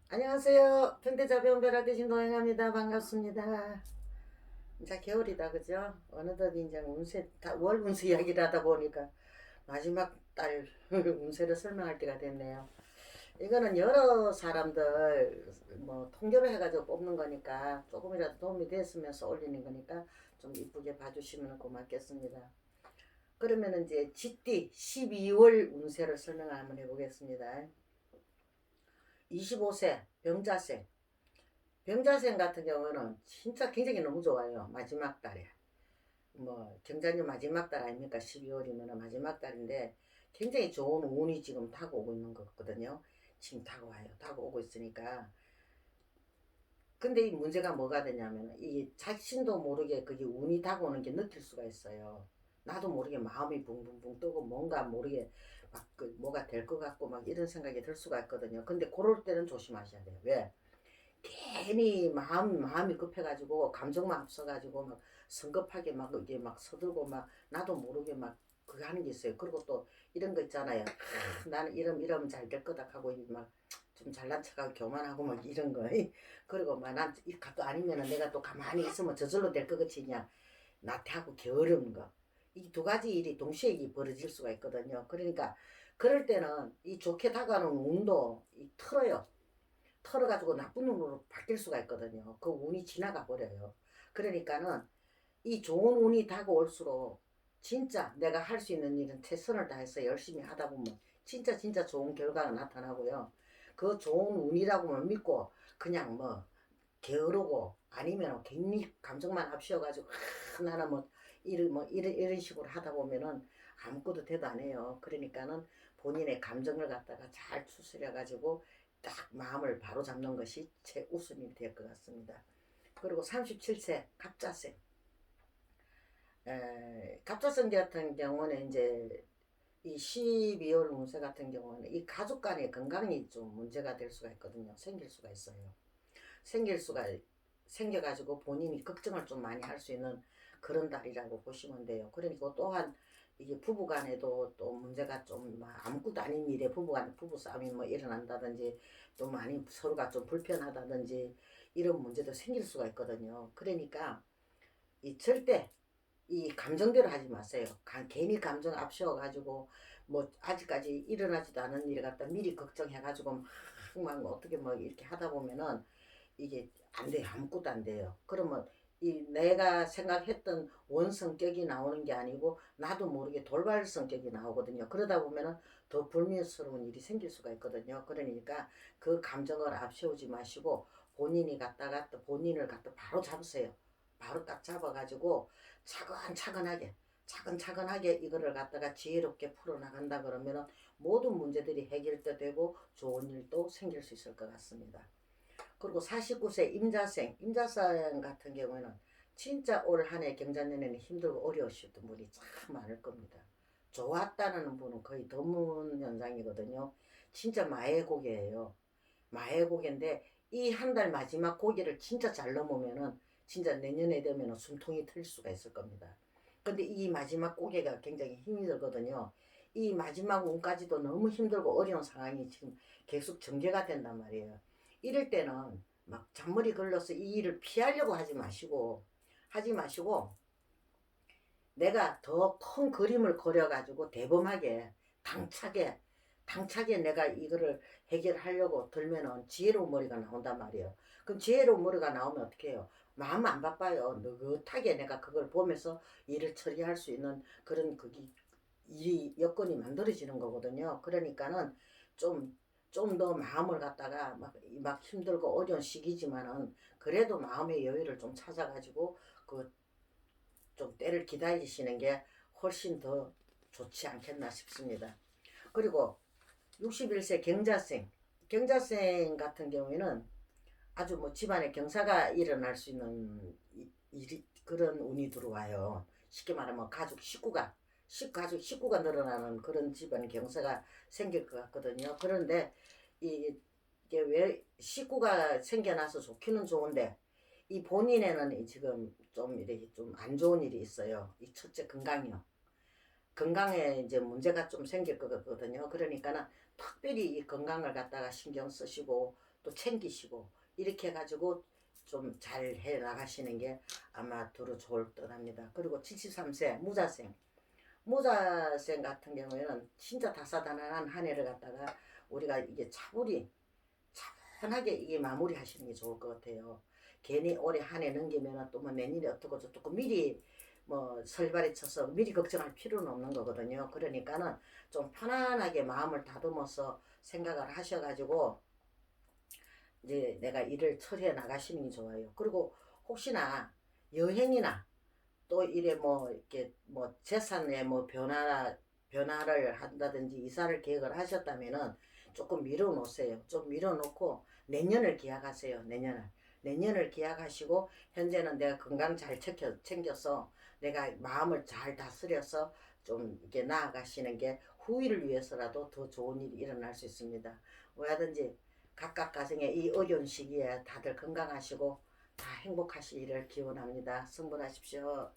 안녕하세요. 평대자 병별아 되신 노행합니다. 반갑습니다. 이제 겨울이다, 그죠? 어느덧 이제 운세, 월 운세 이야기를 하다 보니까 마지막 달 운세를 설명할 때가 됐네요. 이거는 여러 사람들 뭐 통계로 해가지고 뽑는 거니까 조금이라도 도움이 됐으면서 올리는 거니까 좀 이쁘게 봐주시면 고맙겠습니다. 그러면 이제 쥐띠 12월 운세를 설명을 한번 해보겠습니다. 25세 병자생. 병자생 같은 경우는 진짜 굉장히 너무 좋아요. 마지막 달에. 뭐 경자년 마지막 달 아닙니까? 12월이면 마지막 달인데 굉장히 좋은 운이 지금 타고 오고 있는 거거든요. 지금 타고 와요. 타고 오고 있으니까. 근데 이 문제가 뭐가 되냐면 이 자신도 모르게 그게 운이 타고 오는 게 느낄 수가 있어요. 나도 모르게 마음이 붕붕붕 뜨고 뭔가 모르게 막 그 뭐가 될 것 같고 막 이런 생각이 들 수가 있거든요. 근데 그럴 때는 조심하셔야 돼요. 왜? 괜히 마음이 급해가지고 감정만 앞서가지고 막 성급하게 막 이게 막 서들고 막 나도 모르게 막 그거 하는 게 있어요. 그리고 또 이런 거 있잖아요. 나는 이러면 잘 될 거다 하고 막 좀 잘난 척하고 교만하고 막 이런 거. 그리고 막난이 또 아니면은 내가 또 가만히 있으면 저절로 될 것 같이 그냥 나태하고 게으른 거. 이 두 가지 일이 동시에 벌어질 수가 있거든요. 그러니까 그럴 때는 이 좋게 다가오는 운도 틀어요. 털어가지고 나쁜 운으로 바뀔 수가 있거든요. 그 운이 지나가 버려요. 그러니까는 이 좋은 운이 다가올수록 진짜 내가 할 수 있는 일은 최선을 다해서 열심히 하다 보면 진짜 좋은 결과가 나타나고요. 그 좋은 운이라고만 믿고 그냥 뭐 게으르고 아니면 괜히 감정만 앞세워가지고 나는 이런 식으로 하다 보면은 아무것도 대도 안 해요. 그러니까는 본인의 감정을 갖다가 잘 추스려 가지고 딱 마음을 바로 잡는 것이 제 우선이 될 것 같습니다. 그리고 37세 갑자생. 갑자생 같은 경우는 이제 이 12월 운세 같은 경우는 이 가족 간의 건강이 좀 문제가 될 수가 있거든요. 생길 수가 있어요. 생길 수가 생겨가지고 본인이 걱정을 좀 많이 할 수 있는 그런 달이라고 보시면 돼요. 그러니까 또한 이게 부부간에도 또 문제가 좀 아무것도 아닌 일에 부부간 부부 싸움이 뭐 일어난다든지 또 많이 서로가 좀 불편하다든지 이런 문제도 생길 수가 있거든요. 그러니까 이 절대 이 감정대로 하지 마세요. 괜히 감정 앞세워가지고 뭐 아직까지 일어나지도 않은 일 갖다 미리 걱정해가지고 막 어떻게 뭐 이렇게 하다 보면은 이게 안 돼요. 아무것도 안 돼요. 그러면 이 내가 생각했던 원 성격이 나오는 게 아니고 나도 모르게 돌발 성격이 나오거든요. 그러다 보면은 더 불미스러운 일이 생길 수가 있거든요. 그러니까 그 감정을 앞세우지 마시고 본인이 갖다가 또 본인을 갖다 바로 잡으세요. 바로 딱 잡아가지고 차근차근하게 차근차근하게 이거를 갖다가 지혜롭게 풀어나간다 그러면은 모든 문제들이 해결되고 좋은 일도 생길 수 있을 것 같습니다. 그리고 49세 임자생 같은 경우에는 진짜 올 한 해 경자년에는 힘들고 어려우셨던 분이 참 많을 겁니다. 좋았다는 분은 거의 드문 현상이거든요. 진짜 마의 고개예요. 마의 고개인데 이 한 달 마지막 고개를 진짜 잘 넘으면은 진짜 내년에 되면은 숨통이 트일 수가 있을 겁니다. 근데 이 마지막 고개가 굉장히 힘이 들거든요. 이 마지막 운까지도 너무 힘들고 어려운 상황이 지금 계속 전개가 된단 말이에요. 이럴 때는 막 잔머리 걸러서 이 일을 피하려고 하지 마시고 내가 더 큰 그림을 그려가지고 대범하게 당차게 당차게 내가 이거를 해결하려고 들면은 지혜로운 머리가 나온단 말이에요. 그럼 지혜로운 머리가 나오면 어떻게 해요? 마음 안 바빠요. 느긋하게 내가 그걸 보면서 일을 처리할 수 있는 그런 그기 일이 여건이 만들어지는 거거든요. 그러니까는 좀 좀 더 마음을 갖다가 막 힘들고 어려운 시기지만은 그래도 마음의 여유를 좀 찾아가지고 그 좀 때를 기다리시는 게 훨씬 더 좋지 않겠나 싶습니다. 그리고 61세 경자생 같은 경우에는 아주 뭐 집안에 경사가 일어날 수 있는 그런 운이 들어와요. 쉽게 말하면 가족 식구가 늘어나는 그런 집안 경사가 생길 것 같거든요. 그런데 이게 왜 식구가 생겨나서 좋기는 좋은데 이 본인에는 지금 좀 이렇게 좀 안 좋은 일이 있어요. 이 첫째 건강이요. 건강에 이제 문제가 좀 생길 것 같거든요. 그러니까는 특별히 이 건강을 갖다가 신경 쓰시고 또 챙기시고 이렇게 해가지고 좀 잘 해 나가시는 게 아마 두루 좋을 듯 합니다. 그리고 73세 무자생 같은 경우에는 진짜 다사다난한 한 해를 갖다가 우리가 이게 차분히 차분하게 이게 마무리 하시는 게 좋을 것 같아요. 괜히 올해 한 해 넘기면 또 뭐 내년에 어떻고 저떻고 미리 뭐 설발이 쳐서 미리 걱정할 필요는 없는 거거든요. 그러니까는 좀 편안하게 마음을 다듬어서 생각을 하셔가지고 이제 내가 일을 처리해 나가시는 게 좋아요. 그리고 혹시나 여행이나 또 이래 뭐 이렇게 뭐 재산에 뭐 변화를 한다든지 이사를 계획을 하셨다면은 조금 미뤄 놓으세요. 좀 미뤄 놓고 내년을 기약하세요. 내년을 기약하시고 현재는 내가 건강 잘 챙겨서 내가 마음을 잘 다스려서 좀 이렇게 나아가시는 게 후일을 위해서라도 더 좋은 일이 일어날 수 있습니다. 뭐하든지 각각 가정의 이 어려운 시기에 다들 건강하시고 다 행복하시기를 기원합니다. 성불하십시오.